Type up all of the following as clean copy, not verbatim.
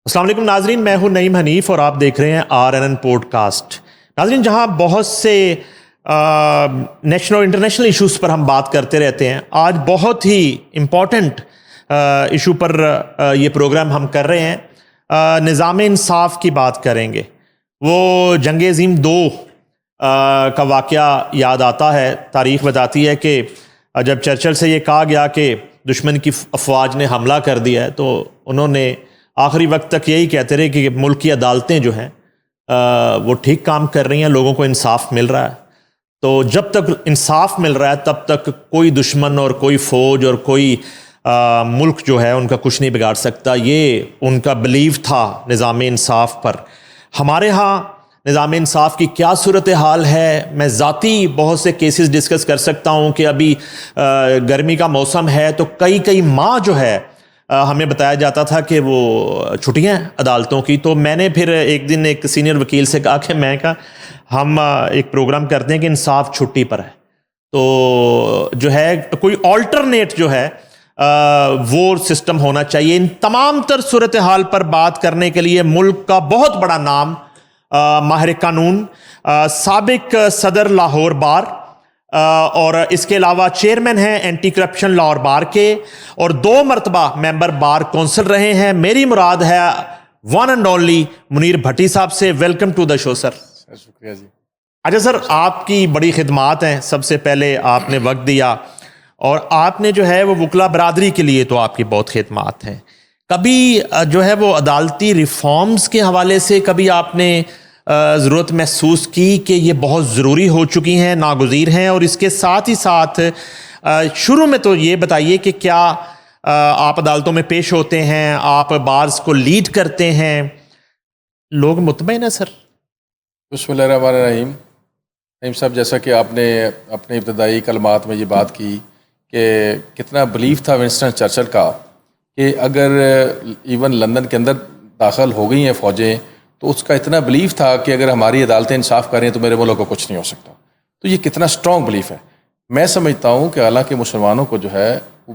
السلام علیکم ناظرین، میں ہوں نعیم حنیف اور آپ دیکھ رہے ہیں RNN پوڈ کاسٹ۔ ناظرین، جہاں بہت سے نیشنل اور انٹرنیشنل ایشوز پر ہم بات کرتے رہتے ہیں، آج بہت ہی امپورٹنٹ ایشو پر یہ پروگرام ہم کر رہے ہیں۔ نظام انصاف کی بات کریں گے۔ وہ جنگ عظیم 2 کا واقعہ یاد آتا ہے۔ تاریخ بتاتی ہے کہ جب چرچل سے یہ کہا گیا کہ دشمن کی افواج نے حملہ کر دیا ہے، تو انہوں نے آخری وقت تک یہی کہتے رہے کہ ملک کی عدالتیں جو ہیں وہ ٹھیک کام کر رہی ہیں، لوگوں کو انصاف مل رہا ہے۔ تو جب تک انصاف مل رہا ہے تب تک کوئی دشمن اور کوئی فوج اور کوئی ملک جو ہے ان کا کچھ نہیں بگاڑ سکتا۔ یہ ان کا بلیو تھا نظام انصاف پر۔ ہمارے ہاں نظام انصاف کی کیا صورتحال ہے؟ میں ذاتی بہت سے کیسز ڈسکس کر سکتا ہوں کہ ابھی گرمی کا موسم ہے تو کئی ماہ جو ہے ہمیں بتایا جاتا تھا کہ وہ چھٹیاں ہیں عدالتوں کی۔ تو میں نے پھر ایک دن ایک سینئر وکیل سے کہا کہ میں ہم ایک پروگرام کرتے ہیں کہ انصاف چھٹی پر ہے، تو جو ہے کوئی آلٹرنیٹ جو ہے وہ سسٹم ہونا چاہیے۔ ان تمام تر صورتحال پر بات کرنے کے لیے ملک کا بہت بڑا نام، ماہر قانون، سابق صدر لاہور بار، اور اس کے علاوہ چیئرمین ہیں اینٹی کرپشن لا اور بار کے، اور 2 مرتبہ ممبر بار کونسل رہے ہیں۔ میری مراد ہے ون اینڈ اونلی منیر بھٹی صاحب سے۔ ویلکم ٹو دا شو سر۔ شکریہ جی۔ اچھا سر، آپ کی بڑی خدمات ہیں۔ سب سے پہلے آپ نے وقت دیا، اور آپ نے جو ہے وہ وکلا برادری کے لیے تو آپ کی بہت خدمات ہیں۔ کبھی جو ہے وہ عدالتی ریفارمز کے حوالے سے کبھی آپ نے ضرورت محسوس کی کہ یہ بہت ضروری ہو چکی ہیں، ناگزیر ہیں؟ اور اس کے ساتھ ہی ساتھ شروع میں تو یہ بتائیے کہ کیا آپ عدالتوں میں پیش ہوتے ہیں، آپ بارز کو لیڈ کرتے ہیں، لوگ مطمئن ہیں سر؟ بسم اللہ الرحمن الرحیم۔ نعیم صاحب، جیسا کہ آپ نے اپنے ابتدائی کلمات میں یہ بات کی کہ کتنا بلیف تھا ونسٹن چرچل کا کہ اگر ایون لندن کے اندر داخل ہو گئی ہیں فوجیں، تو اس کا اتنا بلیف تھا کہ اگر ہماری عدالتیں انصاف کریں تو میرے ملک کو کچھ نہیں ہو سکتا۔ تو یہ کتنا اسٹرانگ بلیف ہے۔ میں سمجھتا ہوں کہ حالانکہ مسلمانوں کو جو ہے وہ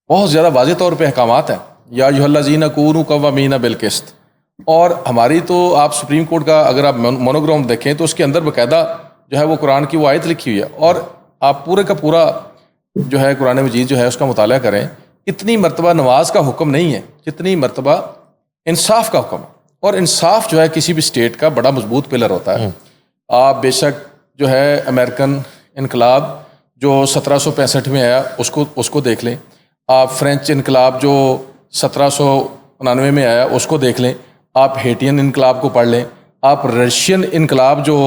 بہت زیادہ واضح طور پہ احکامات ہیں، یا ایھا الذین کونوا قوامین بالقسط، اور ہماری تو آپ سپریم کورٹ کا اگر آپ مونوگرام دیکھیں تو اس کے اندر باقاعدہ جو ہے وہ قرآن کی وہ آیت لکھی ہوئی ہے، اور آپ پورے کا پورا جو ہے قرآن مجید جو ہے اس کا مطالعہ کریں، اتنی مرتبہ نماز کا حکم نہیں ہے جتنی مرتبہ انصاف کا حکم ہے۔ اور انصاف جو ہے کسی بھی اسٹیٹ کا بڑا مضبوط پلر ہوتا ہے۔ آپ بے شک جو ہے امریکن انقلاب جو 1765 میں آیا اس کو دیکھ لیں، آپ فرینچ انقلاب جو 1799 میں آیا اس کو دیکھ لیں، آپ ہیٹین انقلاب کو پڑھ لیں، آپ رشین انقلاب جو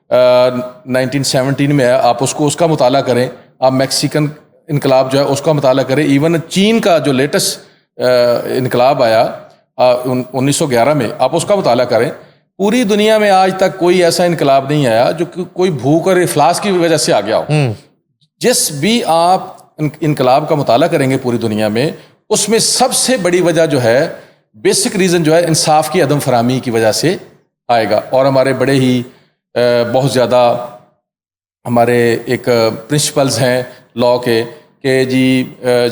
1917 میں آیا آپ اس کا مطالعہ کریں، آپ میکسیکن انقلاب جو ہے اس کا مطالعہ کریں، ایون چین کا جو لیٹسٹ انقلاب آیا 1911 میں آپ اس کا مطالعہ کریں۔ پوری دنیا میں آج تک کوئی ایسا انقلاب نہیں آیا جو کوئی بھوک اور افلاس کی وجہ سے آ گیا ہو۔ جس بھی آپ انقلاب کا مطالعہ کریں گے پوری دنیا میں، اس میں سب سے بڑی وجہ جو ہے، بیسک ریزن جو ہے، انصاف کی عدم فراہمی کی وجہ سے آئے گا۔ اور ہمارے بڑے ہی بہت زیادہ ہمارے ایک پرنسپلز ہیں لا کے کہ جی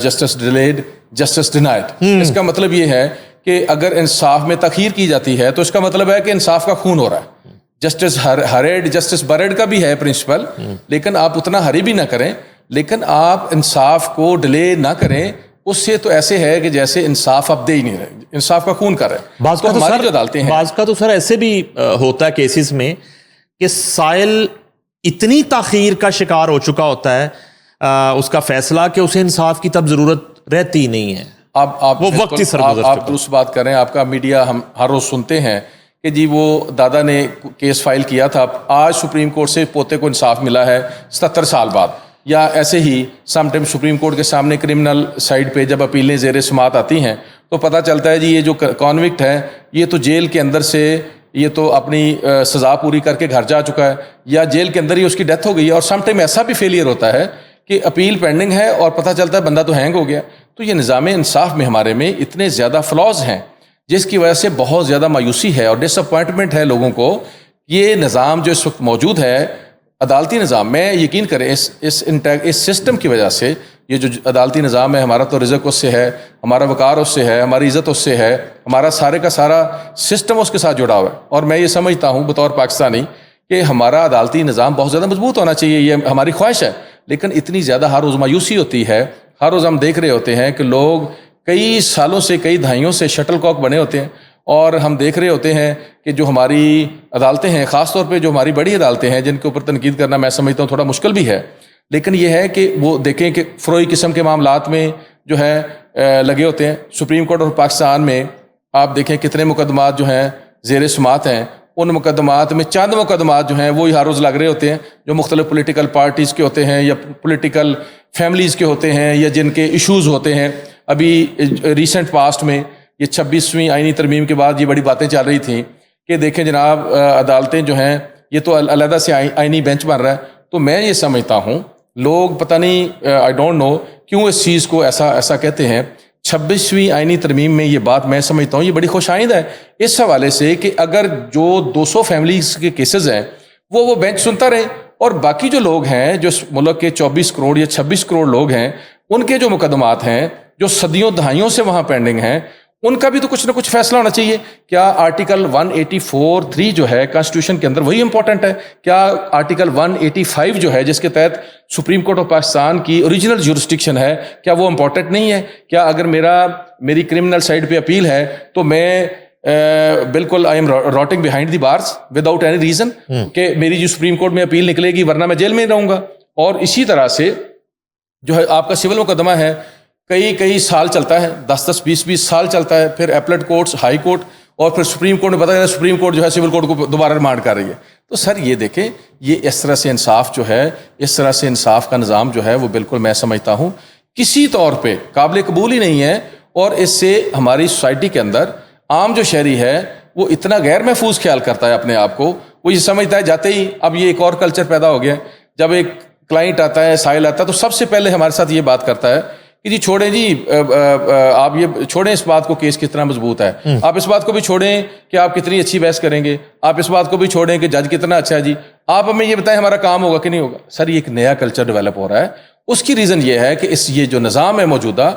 جسٹس ڈیلیڈ جسٹس ڈینائڈ۔ اس کا مطلب یہ ہے کہ اگر انصاف میں تاخیر کی جاتی ہے تو اس کا مطلب ہے کہ انصاف کا خون ہو رہا ہے۔ جسٹس ہریڈ جسٹس بریڈ کا بھی ہے پرنسپل، لیکن آپ اتنا ہری بھی نہ کریں، لیکن آپ انصاف کو ڈیلے نہ کریں۔ اس سے تو ایسے ہے کہ جیسے انصاف اب دے ہی نہیں رہے، انصاف کا خون کر رہے ہیں۔ بعض کا ہماری جو عدالتیں ہیں، بعض کا تو سر ایسے بھی ہوتا ہے کیسز میں کہ سائل اتنی تاخیر کا شکار ہو چکا ہوتا ہے اس کا فیصلہ کہ اسے انصاف کی تب ضرورت رہتی نہیں ہے۔ آپ وہ وقت ہی آپ درست بات کر رہے ہیں۔ آپ کا میڈیا ہم ہر روز سنتے ہیں کہ جی وہ دادا نے کیس فائل کیا تھا، آج سپریم کورٹ سے پوتے کو انصاف ملا ہے 77 سال بعد، یا ایسے ہی سم ٹائم سپریم کورٹ کے سامنے کرمنل سائڈ پہ جب اپیلیں زیر سماعت آتی ہیں تو پتہ چلتا ہے جی یہ جو کانوکٹ ہے یہ تو جیل کے اندر سے یہ تو اپنی سزا پوری کر کے گھر جا چکا ہے، یا جیل کے اندر ہی اس کی ڈیتھ ہو گئی ہے۔ اور سم ٹائم ایسا بھی فیلئر ہوتا ہے کہ اپیل پینڈنگ ہے اور پتہ چلتا ہے بندہ تو ہینگ ہو گیا۔ تو یہ نظام انصاف میں ہمارے میں اتنے زیادہ فلاز ہیں جس کی وجہ سے بہت زیادہ مایوسی ہے اور ڈس اپوائنٹمنٹ ہے لوگوں کو۔ یہ نظام جو اس وقت موجود ہے، عدالتی نظام میں، یقین کریں اس سسٹم کی وجہ سے، یہ جو عدالتی نظام ہے ہمارا تو رزق اس سے ہے، ہمارا وقار اس سے ہے, ہماری عزت اس سے ہے, ہمارا سارے کا سارا سسٹم اس کے ساتھ جڑا ہوا ہے. اور میں یہ سمجھتا ہوں بطور پاکستانی کہ ہمارا عدالتی نظام بہت زیادہ مضبوط ہونا چاہیے, یہ ہماری خواہش ہے. لیکن اتنی زیادہ ہر روز مایوسی ہوتی ہے, ہر روز ہم دیکھ رہے ہوتے ہیں کہ لوگ کئی سالوں سے, کئی دہائیوں سے شٹل کاک بنے ہوتے ہیں, اور ہم دیکھ رہے ہوتے ہیں کہ جو ہماری عدالتیں ہیں, خاص طور پہ جو ہماری بڑی عدالتیں ہیں جن کے اوپر تنقید کرنا میں سمجھتا ہوں تھوڑا مشکل بھی ہے, لیکن یہ ہے کہ وہ دیکھیں کہ فروئی قسم کے معاملات میں جو ہے لگے ہوتے ہیں. سپریم کورٹ آف پاکستان میں آپ دیکھیں کتنے مقدمات جو ہیں زیر سماعت ہیں, ان مقدمات میں چند مقدمات جو ہیں وہ ہر روز لگ رہے ہوتے ہیں جو مختلف پولیٹیکل پارٹیز کے ہوتے ہیں یا پولیٹیکل فیملیز کے ہوتے ہیں یا جن کے ایشوز ہوتے ہیں. ابھی ریسنٹ پاسٹ میں یہ 26ویں آئینی ترمیم کے بعد یہ بڑی باتیں چل رہی تھیں کہ دیکھیں جناب عدالتیں جو ہیں یہ تو علیحدہ سے آئینی بینچ بن رہا ہے. تو میں یہ سمجھتا ہوں لوگ پتہ نہیں آئی ڈونٹ نو کیوں اس چیز کو ایسا کہتے ہیں. 26ویں آئینی ترمیم میں یہ بات میں سمجھتا ہوں یہ بڑی خوش آئند ہے اس حوالے سے کہ اگر جو 200 فیملیز کے کیسز ہیں وہ بینچ سنتا رہے, اور باقی جو لوگ ہیں جو ملک کے 24 کروڑ یا 26 کروڑ لوگ ہیں ان کے جو مقدمات ہیں جو صدیوں دہائیوں سے وہاں پینڈنگ ہیں ان کا بھی تو کچھ نہ کچھ فیصلہ ہونا چاہیے. کیا آرٹیکل 184(3) جو ہے کانسٹیٹیوشن کے اندر وہی امپورٹنٹ ہے؟ کیا آرٹیکل 185 جو ہے جس کے تحت سپریم کورٹ آف پاکستان کی اوریجنل جورسڈکشن ہے کیا وہ امپورٹنٹ نہیں ہے؟ کیا اگر میری کرمنل سائڈ پہ اپیل ہے تو میں بالکل I am rotting behind the bars without any reason کہ میری جو سپریم کورٹ میں اپیل نکلے گی ورنہ میں جیل میں رہوں گا. اور اسی طرح سے جو ہے آپ کا سول مقدمہ ہے کئی سال چلتا ہے, 10 20 سال چلتا ہے, پھر ایپلیٹ کورٹس, ہائی کورٹ, اور پھر سپریم کورٹ میں پتہ چلا سپریم کورٹ جو ہے سول کورٹ کو دوبارہ ریمانڈ کر رہی ہے. تو سر یہ دیکھیں یہ اس طرح سے انصاف جو ہے, اس طرح سے انصاف کا نظام جو ہے وہ بالکل میں سمجھتا ہوں کسی طور پہ قابل قبول ہی نہیں ہے. اور اس سے ہماری سوسائٹی کے اندر عام جو شہری ہے وہ اتنا غیر محفوظ خیال کرتا ہے اپنے آپ کو, وہ یہ سمجھتا ہے جاتے ہی اب یہ ایک اور کلچر پیدا ہو گیا. جب ایک کلائنٹ آتا ہے, سائل آتا ہے, تو سب سے پہلے ہمارے ساتھ یہ بات کرتا ہے کہ جی چھوڑیں جی آپ یہ چھوڑیں اس بات کو کیس کتنا مضبوط ہے, آپ اس بات کو بھی چھوڑیں کہ آپ کتنی اچھی بحث کریں گے, آپ اس بات کو بھی چھوڑیں کہ جج کتنا اچھا ہے, جی آپ ہمیں یہ بتائیں ہمارا کام ہوگا کہ نہیں ہوگا. سر یہ ایک نیا کلچر ڈیولپ ہو رہا ہے. اس کی ریزن یہ ہے کہ یہ جو نظام ہے موجودہ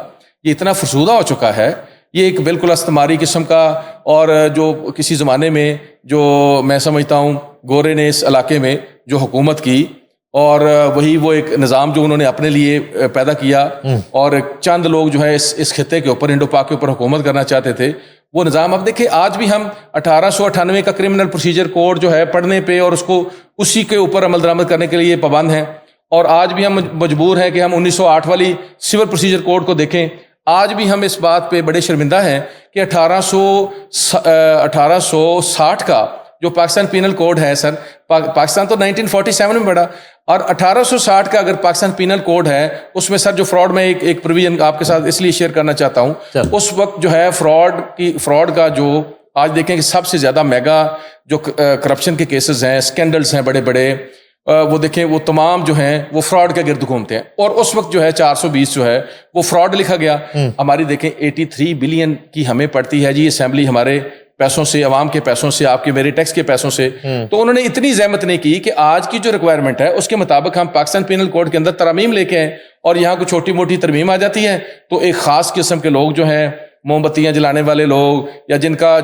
یہ اتنا فرسودہ ہو چکا ہے, یہ ایک بالکل استعماری قسم کا, اور جو کسی زمانے میں جو میں سمجھتا ہوں گورے نے اس علاقے میں جو حکومت کی, اور وہی وہ ایک نظام جو انہوں نے اپنے لیے پیدا کیا, اور چند لوگ جو ہے اس خطے کے اوپر, انڈو پاک کے اوپر حکومت کرنا چاہتے تھے, وہ نظام. اب دیکھیں آج بھی ہم 1898 کا کرمنل پروسیجر کوڈ جو ہے پڑھنے پہ اور اس کو اسی کے اوپر عمل درآمد کرنے کے لیے پابند ہیں, اور آج بھی ہم مجبور ہیں کہ ہم 1908 والی سول پروسیجر کوڈ کو دیکھیں. آج بھی ہم اس بات پہ بڑے شرمندہ ہیں کہ 1860 کا جو پاکستان پینل کوڈ ہے, سر پاکستان تو 1947 میں بڑھا, اور 1860 کا اگر پاکستان پینل کوڈ ہے اس میں سر جو فراڈ, میں ایک پروویژن آپ کے ساتھ اس لیے شیئر کرنا چاہتا ہوں, اس وقت جو ہے فراڈ کا جو آج دیکھیں کہ سب سے زیادہ میگا جو کرپشن کے کیسز ہیں, اسکینڈلز ہیں بڑے بڑے, وہ دیکھیں وہ تمام جو ہیں وہ فراڈ کے گرد گھومتے ہیں. اور اس وقت جو ہے 420 جو ہے وہ فراڈ لکھا گیا. ہماری دیکھیں 83 بلین کی ہمیں پڑتی ہے جی اسمبلی ہمارے پیسوں سے, عوام کے پیسوں سے, آپ کے میرے ٹیکس کے پیسوں سے. تو انہوں نے اتنی زحمت نہیں کی کہ آج کی جو ریکوائرمنٹ ہے اس کے مطابق ہم پاکستان پینل کوڈ کے اندر ترامیم لے کے آئیں, اور یہاں کوئی چھوٹی موٹی ترمیم آ جاتی ہے تو ایک خاص قسم کے لوگ جو ہیں موم بتیاں جلانے والے لوگ, یا جن کا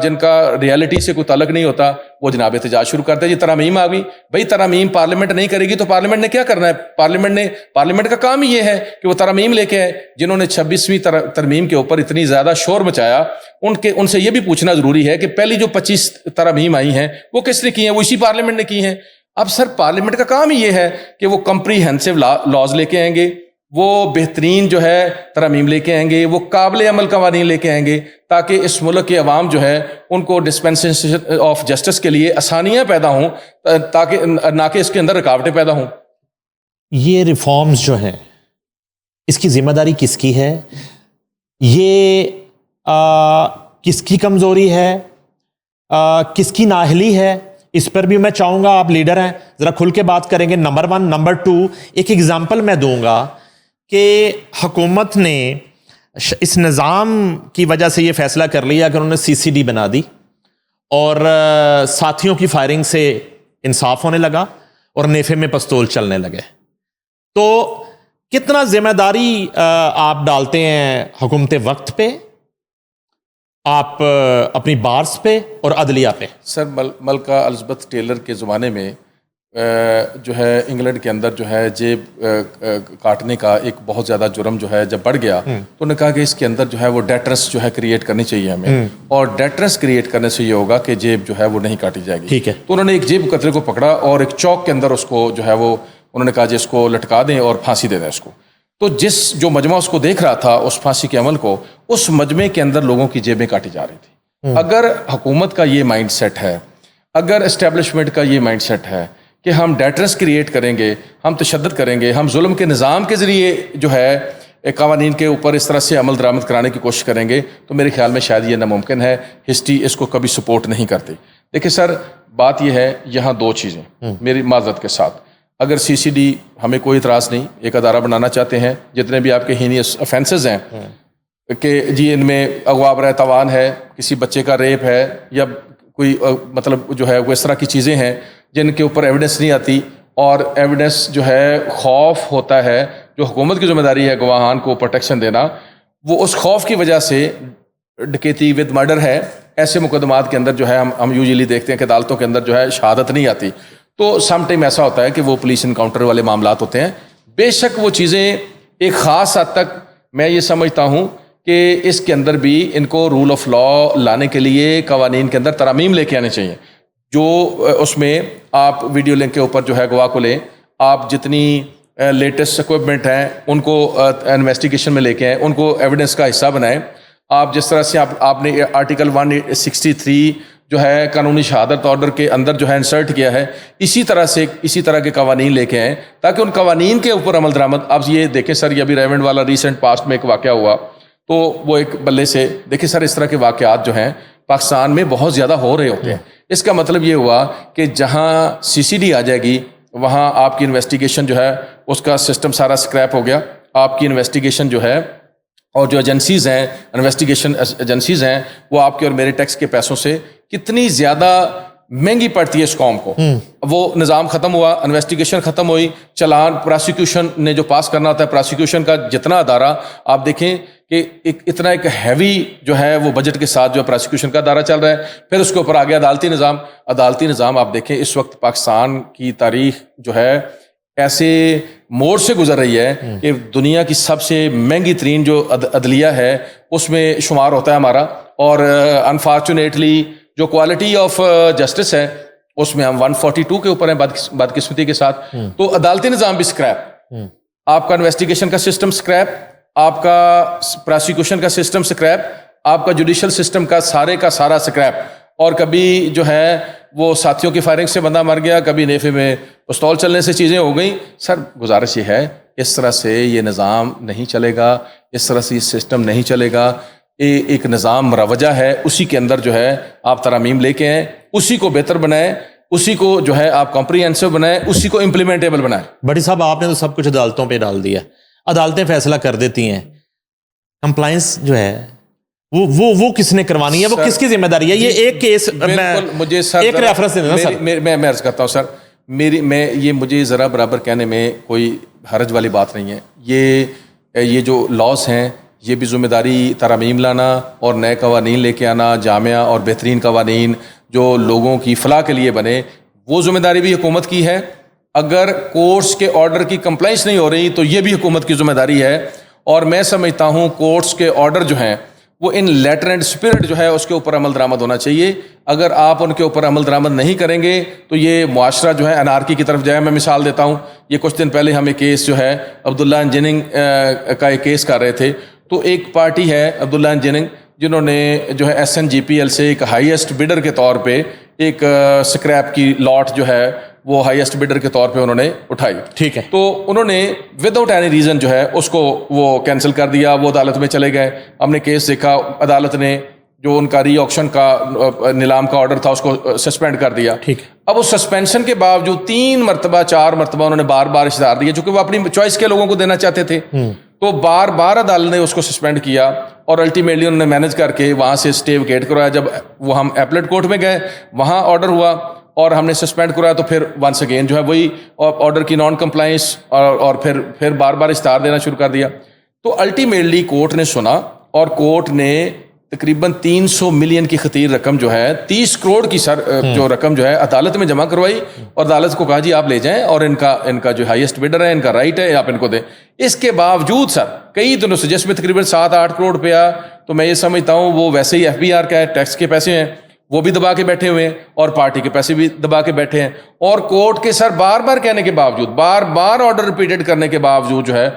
ریالٹی سے کوئی تعلق نہیں ہوتا, وہ جناب احتجاج شروع کرتے ہیں جی ترامیم آ گئی. بھائی ترامیم پارلیمنٹ نہیں کرے گی تو پارلیمنٹ نے کیا کرنا ہے؟ پارلیمنٹ کا کام ہی یہ ہے کہ وہ ترامیم لے کے آئے. جنہوں نے 26ویں ترمیم کے اوپر اتنی زیادہ شور مچایا ان سے یہ بھی پوچھنا ضروری ہے کہ پہلی جو 25 ترامیم آئی ہیں وہ کس نے کی ہیں؟ وہ اسی پارلیمنٹ نے کی ہیں. اب سر پارلیمنٹ کا کام ہی یہ ہے کہ وہ کمپریہنسو لاز لے کے آئیں گے, وہ بہترین جو ہے ترامیم لے کے آئیں گے, وہ قابل عمل قوانین لے کے آئیں گے, تاکہ اس ملک کے عوام جو ہے ان کو ڈسپینسیشن آف جسٹس کے لیے آسانیاں پیدا ہوں, تاکہ نہ کہ اس کے اندر رکاوٹیں پیدا ہوں. یہ ریفارمز جو ہیں اس کی ذمہ داری کس کی ہے؟ یہ کس کی کمزوری ہے, کس کی نااہلی ہے؟ اس پر بھی میں چاہوں گا, آپ لیڈر ہیں, ذرا کھل کے بات کریں گے. نمبر 1. نمبر 2, ایک ایگزامپل میں دوں گا کہ حکومت نے اس نظام کی وجہ سے یہ فیصلہ کر لیا کہ انہوں نے CCD بنا دی, اور ساتھیوں کی فائرنگ سے انصاف ہونے لگا اور نیفے میں پستول چلنے لگے. تو کتنا ذمہ داری آپ ڈالتے ہیں حکومت وقت پہ، آپ اپنی بارس پہ اور عدلیہ پہ؟ سر ملکہ الزبتھ ٹیلر کے زمانے میں جو ہے انگلینڈ کے اندر جو ہے جیب کاٹنے کا ایک بہت زیادہ جرم جو ہے جب بڑھ گیا تو انہوں نے کہا کہ اس کے اندر جو ہے وہ ڈیٹرنس جو ہے کریٹ کرنی چاہیے ہمیں، اور ڈیٹرنس کریٹ کرنے سے یہ ہوگا کہ جیب جو ہے وہ نہیں کاٹی جائے گی. ٹھیک ہے. تو انہوں نے ایک جیب قتل کو پکڑا اور ایک چوک کے اندر اس کو جو ہے وہ انہوں نے کہا جی اس کو لٹکا دیں اور پھانسی دے دیں اس کو. تو جو مجمع اس کو دیکھ رہا تھا اس پھانسی کے عمل کو، اس مجمع کے اندر لوگوں کی جیبیں کاٹی جا رہی تھی. اگر حکومت کا یہ مائنڈ سیٹ ہے، اگر اسٹیبلشمنٹ کا یہ مائنڈ سیٹ ہے کہ ہم ڈیٹرنس کریٹ کریں گے، ہم تشدد کریں گے، ہم ظلم کے نظام کے ذریعے جو ہے قوانین کے اوپر اس طرح سے عمل درآمد کرانے کی کوشش کریں گے، تو میرے خیال میں شاید یہ ناممکن ہے. ہسٹری اس کو کبھی سپورٹ نہیں کرتی. دیکھیں سر، بات یہ ہے یہاں دو چیزیں میری معذرت کے ساتھ. اگر سی سی ڈی ہمیں کوئی اعتراض نہیں، ایک ادارہ بنانا چاہتے ہیں، جتنے بھی آپ کے ہینیس افینسز ہیں کہ جی ان میں اغوا برائے تاوان ہے، کسی بچے کا ریپ ہے، یا کوئی مطلب جو ہے وہ اس طرح کی چیزیں ہیں جن کے اوپر ایویڈنس نہیں آتی، اور ایویڈنس جو ہے خوف ہوتا ہے، جو حکومت کی ذمہ داری ہے گواہان کو پروٹیکشن دینا، وہ اس خوف کی وجہ سے ڈکیتی ود مرڈر ہے، ایسے مقدمات کے اندر جو ہے ہم یوزلی دیکھتے ہیں کہ عدالتوں کے اندر جو ہے شہادت نہیں آتی. تو سم ٹائم ایسا ہوتا ہے کہ وہ پولیس انکاؤنٹر والے معاملات ہوتے ہیں. بے شک وہ چیزیں ایک خاص حد تک میں یہ سمجھتا ہوں کہ اس کے اندر بھی ان کو رول آف لا لانے کے لیے قوانین کے اندر ترامیم لے کے آنے چاہیے. جو اس میں آپ ویڈیو لنک کے اوپر جو ہے گواہ کو لیں، آپ جتنی لیٹسٹ اکوپمنٹ ہیں ان کو انویسٹیگیشن میں لے کے آئیں، ان کو ایویڈنس کا حصہ بنائیں. آپ جس طرح سے آپ نے آرٹیکل 163 جو ہے قانونی شہادت آرڈر کے اندر جو ہے انسرٹ کیا ہے، اسی طرح کے قوانین لے کے آئیں تاکہ ان قوانین کے اوپر عمل درآمد. آپ یہ دیکھیں سر، یہ ابھی ریونڈ والا ریسنٹ پاسٹ میں ایک واقعہ ہوا، تو وہ ایک بلے سے دیکھیں سر، اس طرح کے واقعات جو ہیں پاکستان میں بہت زیادہ ہو رہے ہوتے ہیں. اس کا مطلب یہ ہوا کہ جہاں سی سی ڈی آ جائے گی وہاں آپ کی انویسٹیگیشن جو ہے اس کا سسٹم سارا اسکریپ ہو گیا. آپ کی انویسٹیگیشن جو ہے اور جو ایجنسیز ہیں، انویسٹیگیشن ایجنسیز ہیں، وہ آپ کے اور میرے ٹیکس کے پیسوں سے کتنی زیادہ مہنگی پڑتی ہے اس قوم کو. وہ نظام ختم ہوا، انویسٹیگیشن ختم ہوئی، چلان پراسیکیوشن نے جو پاس کرنا ہوتا ہے، پراسیکیوشن کا جتنا ادارہ آپ دیکھیں کہ اتنا ایک ہیوی جو ہے وہ بجٹ کے ساتھ جو پراسیکیوشن کا ادارہ چل رہا ہے. پھر اس کے اوپر آ گیا عدالتی نظام. آپ دیکھیں اس وقت پاکستان کی تاریخ جو ہے ایسے موڑ سے گزر رہی ہے کہ دنیا کی سب سے مہنگی ترین جو عدلیہ ہے اس میں شمار ہوتا ہے ہمارا، اور انفارچونیٹلی جو کوالٹی آف جسٹس ہے اس میں ہم 142 کے اوپر ہیں بدقسمتی کے ساتھ. تو عدالتی نظام بھی سکریپ، آپ کا انویسٹیگیشن کا سسٹم سکریپ، آپ کا پراسیکیوشن کا سسٹم سکریپ، آپ کا جوڈیشل سسٹم کا سارا سکریپ. اور کبھی جو ہے وہ ساتھیوں کی فائرنگ سے بندہ مر گیا، کبھی نیفے میں پستول چلنے سے چیزیں ہو گئیں. سر گزارش یہ ہے، اس طرح سے یہ نظام نہیں چلے گا، اس طرح سے یہ سسٹم نہیں چلے گا. ایک نظام مروجہ ہے، اسی کے اندر جو ہے آپ ترامیم لے کے آئیں، اسی کو بہتر بنائیں، اسی کو جو ہے آپ کمپریہنسو بنائیں، اسی کو امپلیمنٹیبل بنائیں. بڑی صاحب، آپ نے تو سب کچھ عدالتوں پہ ڈال دیا، عدالتیں فیصلہ کر دیتی ہیں، کمپلائنس جو ہے وہ کس نے کروانی ہے، وہ کس کی ذمہ داری ہے؟ یہ ایک کیس مجھے سر ایک ریفرنس دینا سر. میں عرض کرتا ہوں سر، مجھے ذرا برابر کہنے میں کوئی حرج والی بات نہیں ہے. یہ جو لاس ہیں یہ بھی ذمہ داری ترامیم لانا اور نئے قوانین لے کے آنا، جامعہ اور بہترین قوانین جو لوگوں کی فلاح کے لیے بنے، وہ ذمہ داری بھی حکومت کی ہے. اگر کورٹس کے آرڈر کی کمپلائنس نہیں ہو رہی تو یہ بھی حکومت کی ذمہ داری ہے. اور میں سمجھتا ہوں کورٹس کے آرڈر جو ہیں وہ ان لیٹر اینڈ اسپرٹ جو ہے اس کے اوپر عمل درآمد ہونا چاہیے. اگر آپ ان کے اوپر عمل درآمد نہیں کریں گے تو یہ معاشرہ جو ہے انارکی کی طرف جائے. میں مثال دیتا ہوں، یہ کچھ دن پہلے ہم ایک کیس جو ہے عبداللہ انجینئرنگ کا ایک کیس کر رہے تھے. تو ایک پارٹی ہے عبداللہ انجینئرنگ جنہوں نے جو ہے SNGPL سے ایک ہائیسٹ بیڈر کے طور پہ ایک سکریپ کی لاٹ جو ہے وہ ہائیسٹ بیڈر کے طور پہ انہوں نے اٹھائی. ٹھیک ہے. تو انہوں نے وداؤٹ اینی ریزن جو ہے اس کو وہ کینسل کر دیا. وہ عدالت میں چلے گئے، ہم نے کیس دیکھا، عدالت نے جو ان کا ری آکشن کا نیلام کا آرڈر تھا اس کو سسپینڈ کر دیا. ٹھیک. اب اس سسپینشن کے باوجود 3 مرتبہ 4 مرتبہ انہوں نے بار بار اشتہار دیا، چونکہ وہ اپنی چوائس کے لوگوں کو دینا چاہتے تھے. تو بار بار عدالت نے اس کو سسپینڈ کیا اور الٹیمیٹلی انہوں نے مینج کر کے وہاں سے اسٹے ویکیٹ کروایا. جب وہ ہم ایپلیٹ کورٹ میں گئے وہاں آرڈر ہوا اور ہم نے سسپینڈ کرایا تو پھر ونس اگین جو ہے وہی آرڈر کی نان کمپلائنس اور پھر بار بار اشتہار دینا شروع کر دیا. تو الٹیمیٹلی کورٹ نے سنا اور کورٹ نے تقریباً 300 ملین کی خطیر رقم جو ہے 30 کروڑ کی جو رقم جو ہے عدالت میں جمع کروائی اور عدالت کو کہا جی آپ لے جائیں اور ان کا جو ہائیسٹ بڈر ہے ان کا رائٹ ہے آپ ان کو دیں. اس کے باوجود سر کئی دنوں سے جس میں تقریباً 7-8 کروڑ روپیہ تو میں یہ سمجھتا ہوں وہ ویسے ہی FBR کا ہے, ٹیکس کے پیسے ہیں وہ بھی دبا کے بیٹھے ہوئے ہیں اور پارٹی کے پیسے بھی دبا کے بیٹھے ہیں. اور کورٹ کے سر بار بار کہنے کے باوجود بار آرڈر ریپیٹڈ کرنے کے باوجود جو ہے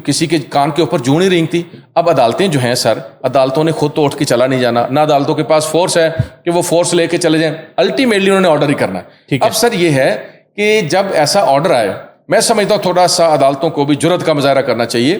کسی کے کان کے اوپر جوں نہیں رینگتی. اب عدالتیں جو ہیں سر عدالتوں نے خود تو اٹھ کے چلا نہیں جانا, نہ عدالتوں کے پاس فورس ہے کہ وہ فورس لے کے چلے جائیں, الٹیمیٹلی انہوں نے آرڈر ہی کرنا ہے. اب سر یہ ہے کہ جب ایسا آرڈر آئے میں سمجھتا ہوں تھوڑا سا عدالتوں کو بھی جرأت کا مظاہرہ کرنا چاہیے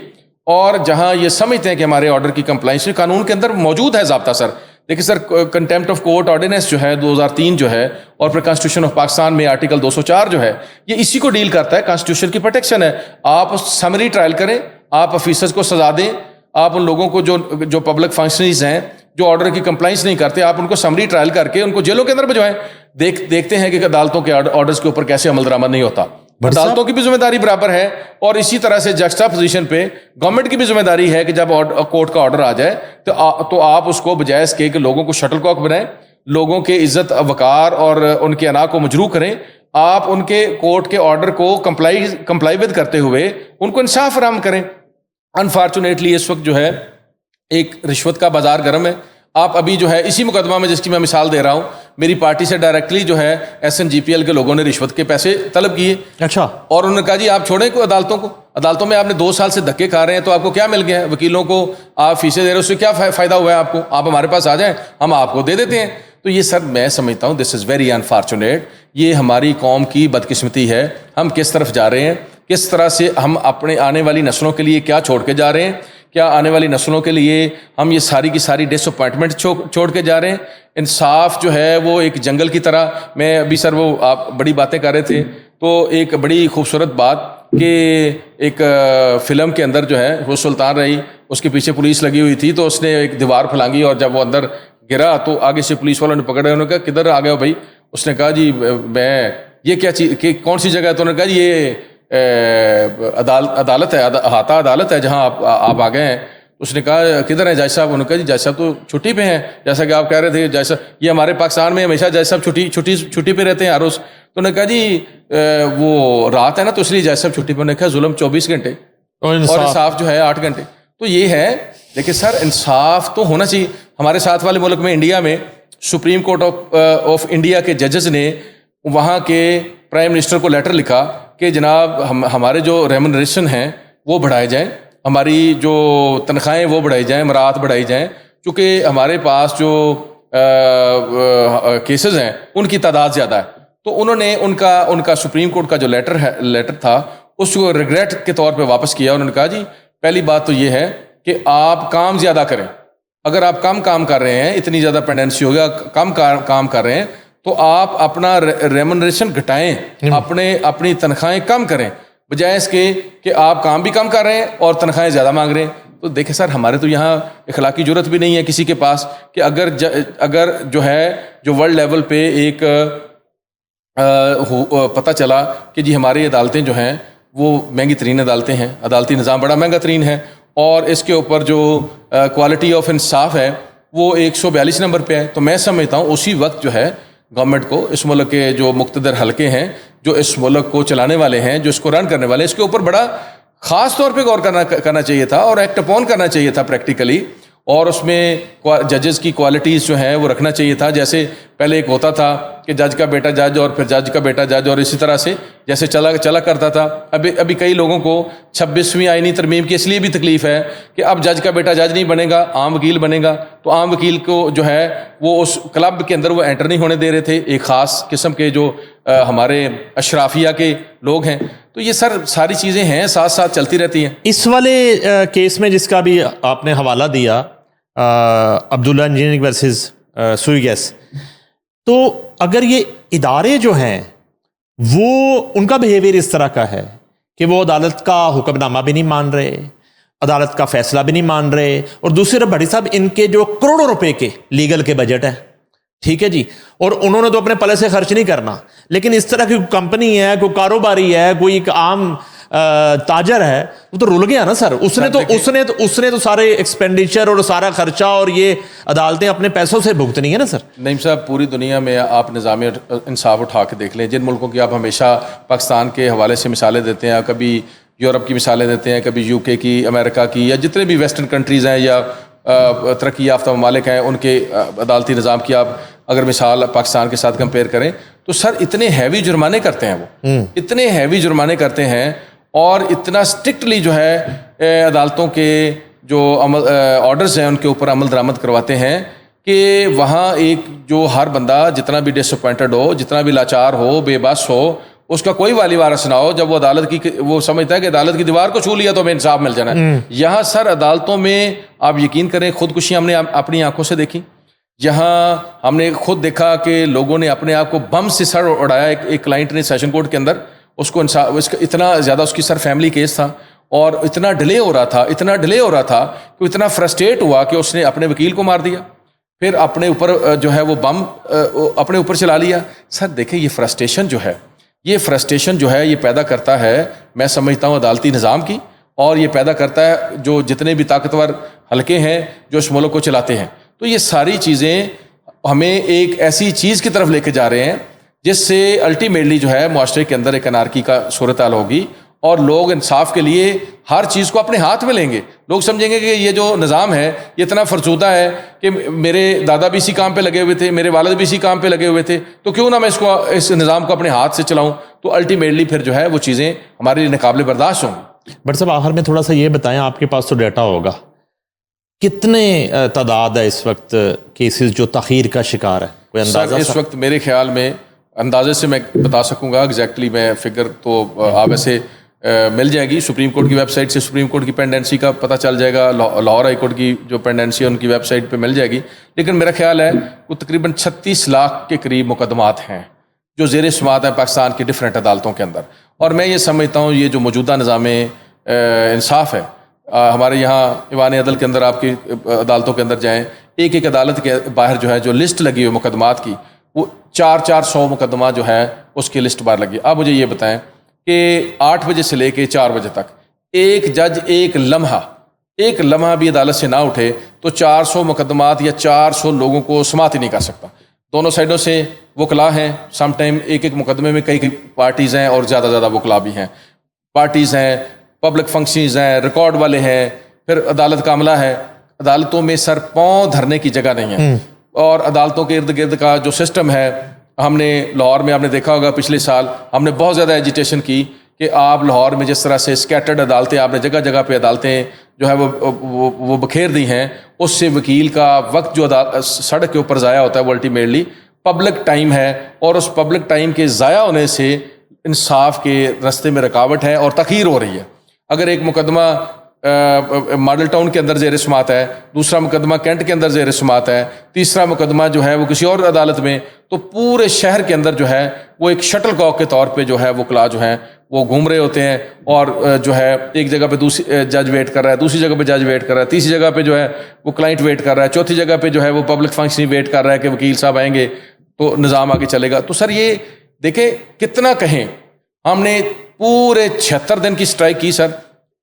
اور جہاں یہ سمجھتے ہیں کہ ہمارے آرڈر کی کمپلائنس قانون کے اندر موجود ہے ضابطہ. سر دیکھیں سر کنٹیمپٹ آف کورٹ آرڈیننس جو ہے 2003 جو ہے اور پھر کانسٹیٹیوشن آف پاکستان میں آرٹیکل 204 جو ہے یہ اسی کو ڈیل کرتا ہے. کانسٹیٹیوشن کی پروٹیکشن ہے. آپ سمری ٹرائل کریں, آپ آفیسرز کو سزا دیں, آپ ان لوگوں کو جو پبلک فنکشنریز ہیں جو آرڈر کی کمپلائنس نہیں کرتے آپ ان کو سمری ٹرائل کر کے ان کو جیلوں کے اندر بھجوائیں. دیکھتے ہیں کہ عدالتوں کے آرڈرز کے اوپر کیسے عمل درآمد نہیں ہوتا. عدالتوں کی بھی ذمہ داری برابر ہے اور اسی طرح سے جسٹا پوزیشن پہ گورنمنٹ کی بھی ذمہ داری ہے کہ جب کورٹ کا آرڈر آ جائے تو آپ اس کو بجائے اس کے کہ لوگوں کو شٹل کاک بنائیں, لوگوں کے عزت وقار اور ان کے انا کو مجروح کریں, آپ ان کے کورٹ کے آرڈر کو کمپلائی ود کرتے ہوئے ان کو انصاف فراہم کریں. انفارچونیٹلی اس وقت جو ہے ایک رشوت کا بازار گرم ہے. آپ ابھی جو ہے اسی مقدمہ میں جس کی میں مثال دے رہا ہوں میری پارٹی سے ڈائریکٹلی جو ہے SNGPL کے لوگوں نے رشوت کے پیسے طلب کیے. اچھا. اور انہوں نے کہا جی آپ چھوڑیں کو عدالتوں میں آپ نے 2 سال سے دھکے کھا رہے ہیں تو آپ کو کیا مل گیا ہے, وکیلوں کو آپ فیسیں دے رہے ہیں, اس سے کیا فائدہ ہوا ہے آپ کو, آپ ہمارے پاس آ جائیں ہم آپ کو دے دیتے ہیں. تو یہ سر میں سمجھتا ہوں دس از ویری انفارچونیٹ. یہ ہماری قوم کی بدقسمتی ہے. ہم کس طرف جا رہے ہیں, کس طرح سے ہم اپنے آنے والی نسلوں کے لیے کیا چھوڑ کے جا رہے ہیں, کیا آنے والی نسلوں کے لیے ہم یہ ساری کی ساری ڈس اپوائنٹمنٹ چھوڑ کے جا رہے ہیں. انصاف جو ہے وہ ایک جنگل کی طرح, میں ابھی سر وہ آپ بڑی باتیں کر رہے تھے تو ایک بڑی خوبصورت بات کہ ایک فلم کے اندر جو ہے وہ سلطان رہی, اس کے پیچھے پولیس لگی ہوئی تھی تو اس نے ایک دیوار پھلانگی اور جب وہ اندر گرا تو آگے سے پولیس والوں نے پکڑا, انہوں نے کہا کدھر آ گیا بھائی. اس نے کہا جی میں یہ کیا چیز کہ کون سی جگہ ہے, تو انہوں نے کہا جی یہ عدالت ہے, احاطہ عدالت ہے جہاں آپ آ گئے ہیں. اس نے کہا کدھر ہیں جج صاحب, انہوں نے کہا جی جج صاحب تو چھٹی پہ ہیں, جیسا کہ آپ کہہ رہے تھے جج صاحب یہ ہمارے پاکستان میں ہمیشہ جج صاحب چھٹی پہ رہتے ہیں ہر روز. تو انہوں نے کہا جی وہ رات ہے نا تو اس لیے جج صاحب چھٹی پہ. انہوں نے کہا ظلم 24 گھنٹے اور انصاف جو ہے 8 گھنٹے. تو یہ ہے لیکن سر انصاف تو ہونا چاہیے. ہمارے ساتھ والے ملک میں انڈیا میں سپریم کورٹ آف انڈیا کے ججز نے وہاں کے پرائم منسٹر کو لیٹر لکھا کہ جناب ہمارے جو ریمونریشن ہیں وہ بڑھائے جائیں, ہماری جو تنخواہیں وہ بڑھائی جائیں, مراد بڑھائی جائیں, چونکہ ہمارے پاس جو کیسز ہیں ان کی تعداد زیادہ ہے. تو انہوں نے ان کا سپریم کورٹ کا جو لیٹر تھا اس کو ریگریٹ کے طور پہ واپس کیا. انہوں نے کہا جی پہلی بات تو یہ ہے کہ آپ کام زیادہ کریں. اگر آپ کم کام کر رہے ہیں, اتنی زیادہ پینڈنسی ہو گیا, کم کام کر رہے ہیں تو آپ اپنا ریمونریشن گھٹائیں, اپنی تنخواہیں کم کریں, بجائے اس کے کہ آپ کام بھی کم کر رہے ہیں اور تنخواہیں زیادہ مانگ رہے ہیں. تو دیکھیں سر ہمارے تو یہاں اخلاقی جرات بھی نہیں ہے کسی کے پاس کہ اگر جو ہے جو ورلڈ لیول پہ ایک پتہ چلا کہ جی ہماری عدالتیں جو ہیں وہ مہنگی ترین عدالتیں ہیں, عدالتی نظام بڑا مہنگا ترین ہے اور اس کے اوپر جو کوالٹی آف انصاف ہے وہ 142 نمبر پہ ہے, تو میں سمجھتا ہوں اسی وقت جو ہے گورنمنٹ کو اس ملک کے جو مقتدر حلقے ہیں جو اس ملک کو چلانے والے ہیں جو اس کو رن کرنے والے ہیں اس کے اوپر بڑا خاص طور پہ غور کرنا چاہیے تھا اور ایکٹ اپون کرنا چاہیے تھا پریکٹیکلی, اور اس میں ججز کی کوالٹیز جو ہیں وہ رکھنا چاہیے تھا. جیسے پہلے ایک ہوتا تھا کہ جج کا بیٹا جج اور پھر جج کا بیٹا جج اور اسی طرح سے جیسے چلا کرتا تھا. ابھی کئی لوگوں کو 26ویں آئینی ترمیم کی اس لیے بھی تکلیف ہے کہ اب جج کا بیٹا جج نہیں بنے گا, عام وکیل بنے گا. تو عام وکیل کو جو ہے وہ اس کلب کے اندر وہ انٹر نہیں ہونے دے رہے تھے, ایک خاص قسم کے جو ہمارے اشرافیہ کے لوگ ہیں. تو یہ سر ساری چیزیں ہیں ساتھ ساتھ چلتی رہتی ہیں. اس والے کیس میں جس کا بھی آپ نے حوالہ دیا عبداللہ انجینئرنگ ورسز سوئی گیس, تو اگر یہ ادارے جو ہیں وہ ان کا بیہیویئر اس طرح کا ہے کہ وہ عدالت کا حکم نامہ بھی نہیں مان رہے, عدالت کا فیصلہ بھی نہیں مان رہے, اور دوسری طرف بھٹی صاحب ان کے جو کروڑوں روپے کے لیگل کے بجٹ ہیں ٹھیک ہے جی, اور انہوں نے تو اپنے پلے سے خرچ نہیں کرنا, لیکن اس طرح کی کمپنی ہے, کوئی کاروباری ہے, کوئی ایک عام تاجر ہے, وہ تو رول گیا نا سر. اس نے تو سارے ایکسپینڈیچر اور سارا خرچہ اور یہ عدالتیں اپنے پیسوں سے بھگتنی ہے نا سر. نعیم صاحب, پوری دنیا میں آپ نظام انصاف اٹھا کے دیکھ لیں, جن ملکوں کی آپ ہمیشہ پاکستان کے حوالے سے مثالیں دیتے ہیں, کبھی یورپ کی مثالیں دیتے ہیں, کبھی UK کی, امریکہ کی, یا جتنے بھی ویسٹرن کنٹریز ہیں یا ترقی یافتہ ممالک ہیں, ان کے عدالتی نظام کی آپ اگر مثال پاکستان کے ساتھ کمپیئر کریں تو سر اتنے ہیوی جرمانے کرتے ہیں, وہ اتنے ہیوی جرمانے کرتے ہیں, اور اتنا اسٹرکٹلی جو ہے عدالتوں کے جو آرڈرز ہیں ان کے اوپر عمل درآمد کرواتے ہیں کہ وہاں ایک جو ہر بندہ جتنا بھی ڈس اپوائنٹڈ ہو, جتنا بھی لاچار ہو, بے بس ہو, اس کا کوئی والی وارث نہ ہو, جب وہ عدالت کی وہ سمجھتا ہے کہ عدالت کی دیوار کو چھو لیا تو ہمیں انصاف مل جانا ہے. یہاں سر عدالتوں میں آپ یقین کریں, خودکشیاں ہم نے اپنی آنکھوں سے دیکھی. یہاں ہم نے خود دیکھا کہ لوگوں نے اپنے آپ کو بم سے سر اڑایا. ایک کلائنٹ نے سیشن کورٹ کے اندر, اس کو اتنا زیادہ اس کی سر فیملی کیس تھا اور اتنا ڈیلے ہو رہا تھا کہ اتنا فرسٹریٹ ہوا کہ اس نے اپنے وکیل کو مار دیا, پھر اپنے اوپر جو ہے وہ بم اپنے اوپر چلا لیا. سر دیکھیں یہ فرسٹریشن جو ہے یہ پیدا کرتا ہے, میں سمجھتا ہوں عدالتی نظام کی, اور یہ پیدا کرتا ہے جو جتنے بھی طاقتور حلقے ہیں جو اس ملک کو چلاتے ہیں. تو یہ ساری چیزیں ہمیں ایک ایسی چیز کی طرف لے کے جا رہے ہیں جس سے الٹیمیٹلی جو ہے معاشرے کے اندر ایک انارکی کا صورتحال ہوگی, اور لوگ انصاف کے لیے ہر چیز کو اپنے ہاتھ میں لیں گے. لوگ سمجھیں گے کہ یہ جو نظام ہے یہ اتنا فرسودہ ہے کہ میرے دادا بھی اسی کام پہ لگے ہوئے تھے, میرے والد بھی اسی کام پہ لگے ہوئے تھے, تو کیوں نہ میں اس نظام کو اپنے ہاتھ سے چلاؤں. تو الٹیمیٹلی پھر جو ہے وہ چیزیں ہمارے لیے ناقابل برداشت ہوں گی. بٹ صاحب آخر میں تھوڑا سا یہ بتائیں, آپ کے پاس تو ڈیٹا ہوگا, کتنے تعداد ہے اس وقت کیسز جو تاخیر کا شکار ہے, کوئی اندازہ؟ اس وقت میرے خیال میں اندازے سے میں بتا سکوں گا, ایگزیکٹلی میں فگر تو آپ ایسے مل جائے گی, سپریم کورٹ کی ویب سائٹ سے سپریم کورٹ کی پینڈنسی کا پتہ چل جائے گا, لاہور ہائی کورٹ کی جو پینڈنسی ہے ان کی ویب سائٹ پہ مل جائے گی. لیکن میرا خیال ہے وہ تقریباً 36 لاکھ کے قریب مقدمات ہیں جو زیر سماعت ہیں پاکستان کی ڈفرینٹ عدالتوں کے اندر. اور میں یہ سمجھتا ہوں یہ جو موجودہ نظام انصاف ہے ہمارے یہاں ایوان عدل کے اندر, آپ کی عدالتوں کے اندر جائیں, ایک عدالت کے باہر جو ہے جو لسٹ لگی ہوئی مقدمات کی, وہ 400 مقدمات جو ہے اس کی لسٹ باہر لگی. آپ مجھے یہ بتائیں کہ 8 بجے سے لے کے 4 بجے تک ایک جج ایک لمحہ بھی عدالت سے نہ اٹھے تو 400 مقدمات یا 400 لوگوں کو سماعت ہی نہیں کر سکتا. دونوں سائڈوں سے وکلاء ہیں, سم ٹائم ایک مقدمے میں کئی پارٹیز ہیں اور زیادہ وکلاء بھی ہیں, پارٹیز ہیں, پبلک فنکشنز ہیں, ریکارڈ والے ہیں, پھر عدالت کا عملہ ہے. عدالتوں میں سر پاؤں دھرنے کی جگہ نہیں ہے, اور عدالتوں کے ارد گرد کا جو سسٹم ہے, ہم نے لاہور میں آپ نے دیکھا ہوگا پچھلے سال ہم نے بہت زیادہ ایجیٹیشن کی کہ آپ لاہور میں جس طرح سے اسکیٹرڈ عدالتیں آپ نے جگہ پہ عدالتیں جو ہے وہ بکھیر دی ہیں, اس سے وکیل کا وقت جو سڑک کے اوپر ضائع ہوتا ہے وہ الٹیمیٹلی پبلک ٹائم ہے, اور اس پبلک ٹائم کے ضائع ہونے سے انصاف کے رستے میں رکاوٹ ہے اور تاخیر ہو رہی ہے. اگر ایک مقدمہ ماڈل ٹاؤن کے اندر زیر سماعت ہے, دوسرا مقدمہ کینٹ کے اندر زیر سماعت ہے, تیسرا مقدمہ جو ہے وہ کسی اور عدالت میں, تو پورے شہر کے اندر جو ہے وہ ایک شٹل کاک کے طور پہ جو ہے وکلاء جو ہیں وہ گھوم رہے ہوتے ہیں, اور جو ہے ایک جگہ پہ دوسری جج ویٹ کر رہا ہے, دوسری جگہ پہ جج ویٹ کر رہا ہے, تیسری جگہ پہ جو ہے وہ کلائنٹ ویٹ کر رہا ہے, چوتھی جگہ پہ جو ہے وہ پبلک فنکشن ویٹ کر رہا ہے کہ وکیل صاحب آئیں گے تو نظام آگے چلے گا. تو سر یہ دیکھیں کتنا کہیں, ہم نے پورے 76 دن کی اسٹرائک کی سر,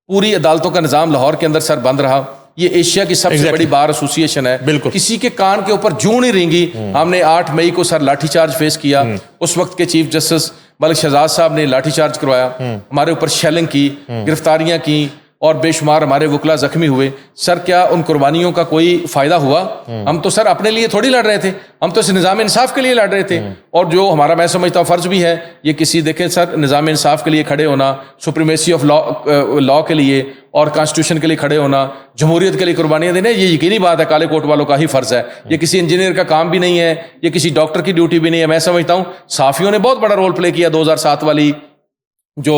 پوری عدالتوں کا نظام لاہور کے اندر سر بند رہا. یہ ایشیا کی سب سے بڑی بار ایسوسی ایشن ہے, کسی کے کان کے اوپر جوں نہیں رینگی. ہم نے 8 مئی کو سر لاٹھی چارج فیس کیا, اس وقت کے چیف جسٹس ملک شہزاد صاحب نے لاٹھی چارج کروایا, ہمارے اوپر شیلنگ کی, گرفتاریاں کی, اور بے شمار ہمارے وکلاء زخمی ہوئے. سر کیا ان قربانیوں کا کوئی فائدہ ہوا؟ ہم تو سر اپنے لیے تھوڑی لڑ رہے تھے, ہم تو اس نظام انصاف کے لیے لڑ رہے تھے. اور جو ہمارا میں سمجھتا ہوں فرض بھی ہے یہ کسی دیکھیں سر نظام انصاف کے لیے کھڑے ہونا, سپریمیسی آف لا کے لیے اور کانسٹیٹیوشن کے لیے کھڑے ہونا, جمہوریت کے لیے قربانیاں دینا, یہ یقینی بات ہے کالے کوٹ والوں کا ہی فرض ہے. یہ کسی انجینئر کا کام بھی نہیں ہے, یہ کسی ڈاکٹر کی ڈیوٹی بھی نہیں ہے. میں سمجھتا ہوں صحافیوں نے بہت بڑا رول پلے کیا. 2007 والی جو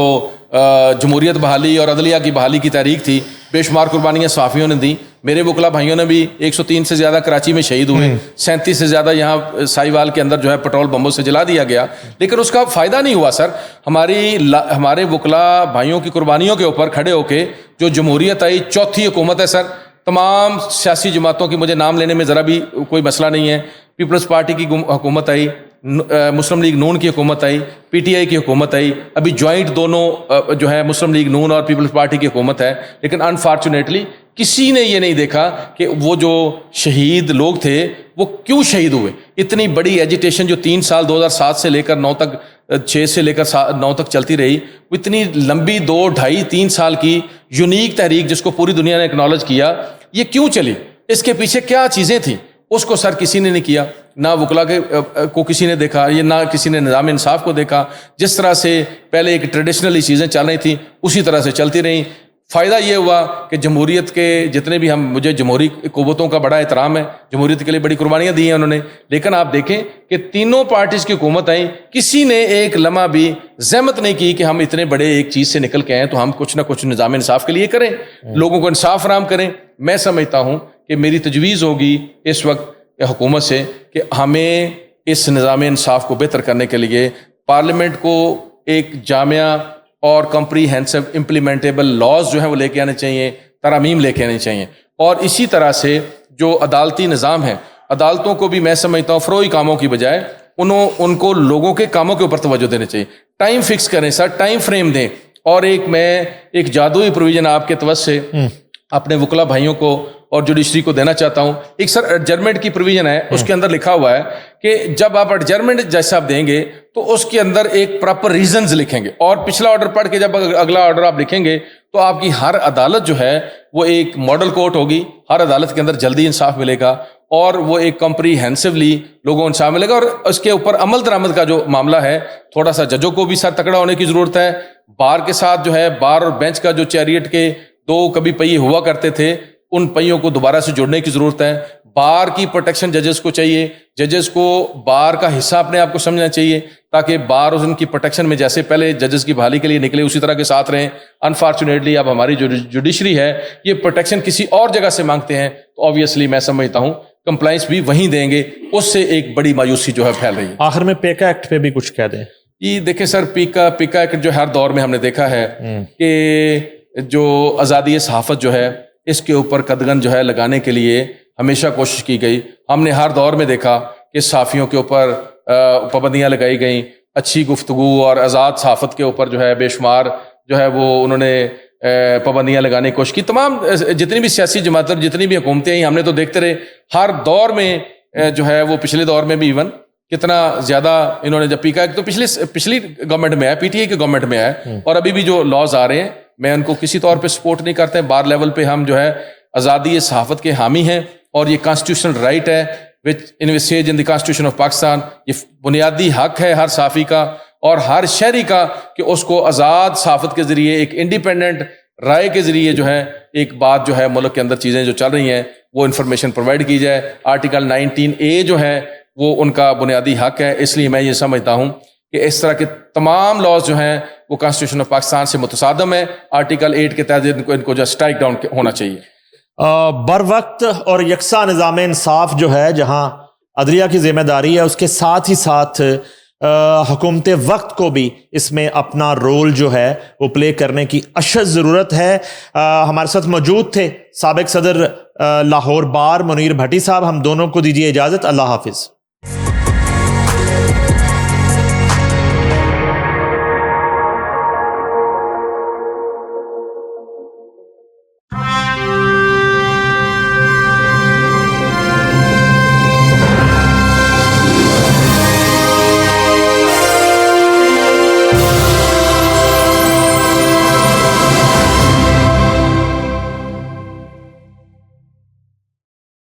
جمہوریت بحالی اور عدلیہ کی بحالی کی تحریک تھی, بے شمار قربانیاں صحافیوں نے دی. میرے وکلاء بھائیوں نے بھی 103 سے زیادہ کراچی میں شہید ہوئے, 37 سے زیادہ یہاں سائیوال کے اندر جو ہے پٹرول بمبوں سے جلا دیا گیا, لیکن اس کا فائدہ نہیں ہوا. سر ہمارے وکلاء بھائیوں کی قربانیوں کے اوپر کھڑے ہو کے جو جمہوریت آئی, چوتھی حکومت ہے سر, تمام سیاسی جماعتوں کی, مجھے نام لینے میں ذرا بھی کوئی مسئلہ نہیں ہے, پیپلز پارٹی کی حکومت آئی, مسلم لیگ نون کی حکومت آئی, پی ٹی آئی کی حکومت آئی, ابھی جوائنٹ دونوں جو ہے مسلم لیگ نون اور پیپلز پارٹی کی حکومت ہے. لیکن انفارچونیٹلی کسی نے یہ نہیں دیکھا کہ وہ جو شہید لوگ تھے وہ کیوں شہید ہوئے. اتنی بڑی ایجیٹیشن جو 3 سال 2007 سے لے کر 9 تک 6 سے لے کر 9 تک چلتی رہی, وہ اتنی لمبی 2 2.5 3 سال کی یونیک تحریک جس کو پوری دنیا نے اکنالج کیا, یہ کیوں چلی, اس کے پیچھے کیا چیزیں تھیں, اس کو سر کسی نے نہیں کیا. نہ وکلا کو کسی نے دیکھا, یہ نہ کسی نے نظام انصاف کو دیکھا. جس طرح سے پہلے ایک ٹریڈیشنلی چیزیں چل رہی تھیں اسی طرح سے چلتی رہیں. فائدہ یہ ہوا کہ جمہوریت کے جتنے بھی مجھے جمہوری قوتوں کا بڑا احترام ہے, جمہوریت کے لیے بڑی قربانیاں دی ہیں انہوں نے, لیکن آپ دیکھیں کہ تینوں پارٹیز کی حکومت آئیں, کسی نے ایک لمحہ بھی زحمت نہیں کی کہ ہم اتنے بڑے ایک چیز سے نکل کے آئیں تو ہم کچھ نہ کچھ نظام انصاف کے لیے کریں, لوگوں کو انصاف فراہم کریں. میں سمجھتا ہوں کہ میری تجویز ہوگی اس وقت حکومت سے کہ ہمیں اس نظام انصاف کو بہتر کرنے کے لیے پارلیمنٹ کو ایک جامع اور کمپریہنسو امپلیمنٹیبل لاز جو ہیں وہ لے کے آنے چاہیے, ترامیم لے کے آنے چاہیے. اور اسی طرح سے جو عدالتی نظام ہے, عدالتوں کو بھی میں سمجھتا ہوں فروئی کاموں کی بجائے ان کو لوگوں کے کاموں کے اوپر توجہ دینے چاہیے. ٹائم فکس کریں سر, ٹائم فریم دیں. اور میں ایک جادوئی پروویژن آپ کے توجہ سے اپنے وکلا بھائیوں کو اور جوڈیشری کو دینا چاہتا ہوں. ایک سر ایڈجرمنٹ کی پروویژن ہے, اس کے اندر لکھا ہوا ہے کہ جب آپ ایڈجرمنٹ جیسا آپ دیں گے تو اس کے اندر ایک پراپر ریزنز لکھیں گے, اور پچھلا آرڈر پڑھ کے جب اگلا آرڈر آپ لکھیں گے تو آپ کی ہر عدالت جو ہے وہ ایک ماڈل کورٹ ہوگی. ہر عدالت کے اندر جلدی انصاف ملے گا اور وہ ایک کمپریہنسولی لوگوں کو انصاف ملے گا. اور اس کے اوپر عمل درآمد کا جو معاملہ ہے, تھوڑا سا ججوں کو بھی سر تکڑا ہونے کی ضرورت ہے. بار کے ساتھ جو ہے بار اور بینچ کا جو چیریٹ کے 2 کبھی پہیے ہوا کرتے تھے, ان پہیوں کو دوبارہ سے جوڑنے کی ضرورت ہے. بار کی پروٹیکشن ججز کو چاہیے, ججز کو بار کا حصہ اپنے آپ کو سمجھنا چاہیے تاکہ بار ان کی پروٹیکشن میں جیسے پہلے ججز کی بحالی کے لیے نکلے اسی طرح کے ساتھ رہیں. انفارچونیٹلی اب ہماری جو جوڈیشری ہے یہ پروٹیکشن کسی اور جگہ سے مانگتے ہیں, تو آبویسلی میں سمجھتا ہوں کمپلائنس بھی وہیں دیں گے, اس سے ایک بڑی مایوسی جو ہے پھیل رہی ہے. آخر میں پیکا ایکٹ پہ بھی کچھ کہہ دیں. یہ دیکھیں سر, پیکا ایکٹ جو ہر دور میں ہم نے دیکھا ہے کہ جو آزادی صحافت جو ہے اس کے اوپر قدغن جو ہے لگانے کے لیے ہمیشہ کوشش کی گئی. ہم نے ہر دور میں دیکھا کہ صحافیوں کے اوپر پابندیاں لگائی گئیں, اچھی گفتگو اور آزاد صحافت کے اوپر جو ہے بے شمار جو ہے وہ انہوں نے پابندیاں لگانے کی کوشش کی. تمام جتنی بھی سیاسی جماعتیں جتنی بھی حکومتیں ہیں ہم نے تو دیکھتے رہے ہر دور میں جو ہے وہ پچھلے دور میں بھی ایون کتنا زیادہ انہوں نے جب پیکا ایک تو پچھلی گورنمنٹ میں ہے, پی ٹی آئی کی گورنمنٹ میں ہے, اور ابھی بھی جو لاز آ رہے ہیں میں ان کو کسی طور پہ سپورٹ نہیں کرتے. بار لیول پہ ہم جو ہے آزادی صحافت کے حامی ہیں اور یہ کانسٹیٹیوشنل رائٹ ہے وچ انویسیج ان دی کانسٹیٹیوشن آف پاکستان. یہ بنیادی حق ہے ہر صحافی کا اور ہر شہری کا کہ اس کو آزاد صحافت کے ذریعے ایک انڈیپینڈنٹ رائے کے ذریعے جو ہے ایک بات جو ہے ملک کے اندر چیزیں جو چل رہی ہیں وہ انفارمیشن پرووائڈ کی جائے. آرٹیکل 19A جو ہے وہ ان کا بنیادی حق ہے. اس لیے میں یہ سمجھتا ہوں کہ اس طرح کے تمام لاز جو ہیں وہ کانسٹیٹیوشن آف پاکستان سے متصادم ہے. آرٹیکل 8 کے تحت ان کو جو اسٹرائک ڈاؤن ہونا چاہیے. بر وقت اور یکساں نظام انصاف جو ہے جہاں عدلیہ کی ذمہ داری ہے, اس کے ساتھ ہی ساتھ حکومت وقت کو بھی اس میں اپنا رول جو ہے وہ پلے کرنے کی اشد ضرورت ہے. ہمارے ساتھ موجود تھے سابق صدر لاہور بار منیر بھٹی صاحب. ہم دونوں کو دیجیے اجازت. اللہ حافظ.